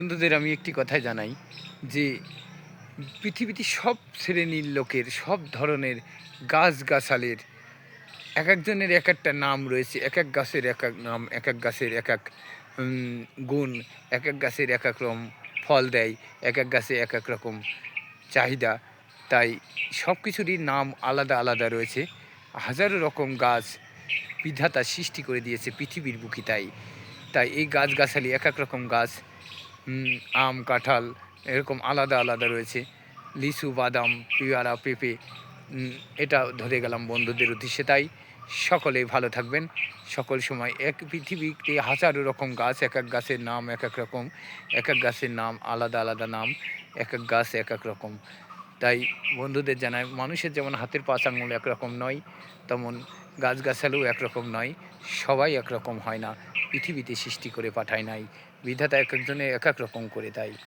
বন্ধুদের আমি একটি কথাই জানাই যে পৃথিবীতে সব শ্রেণীর লোকের সব ধরনের গাছগাছালির এক একজনের এক একটা নাম রয়েছে। এক এক গাছের এক এক নাম, এক এক গাছের এক এক গুণ, এক এক গাছের এক এক রকম ফল দেয়, এক এক গাছে এক এক রকম চাহিদা। তাই সব কিছুরই নাম আলাদা আলাদা রয়েছে। হাজারো রকম গাছ বিধাতা সৃষ্টি করে দিয়েছে পৃথিবীর বুকে। তাই তাই এই গাছগাছালি এক এক রকম গাছ, আম, কাঁঠাল এরকম আলাদা আলাদা রয়েছে। লিচু, বাদাম, পেয়ারা, পেঁপে, এটা ধরে গেলাম বন্ধুদের উদ্দেশ্যে। তাই সকলে ভালো থাকবেন। সকল সময় এক পৃথিবীতে হাজারো রকম গাছ, এক এক গাছের নাম এক এক রকম, এক এক গাছের নাম আলাদা আলাদা নাম, এক এক গাছ এক এক রকম। তাই বন্ধুদের জানাই, মানুষের যেমন হাতের পাঁচ আঙুল একরকম নয়, তেমন গাছগাছালিও একরকম নয়। সবাই একরকম হয় না, পৃথিবীতে সৃষ্টি করে পাঠায় নাই বিধাতা, এক একজনে এক এক রকম করে। তাই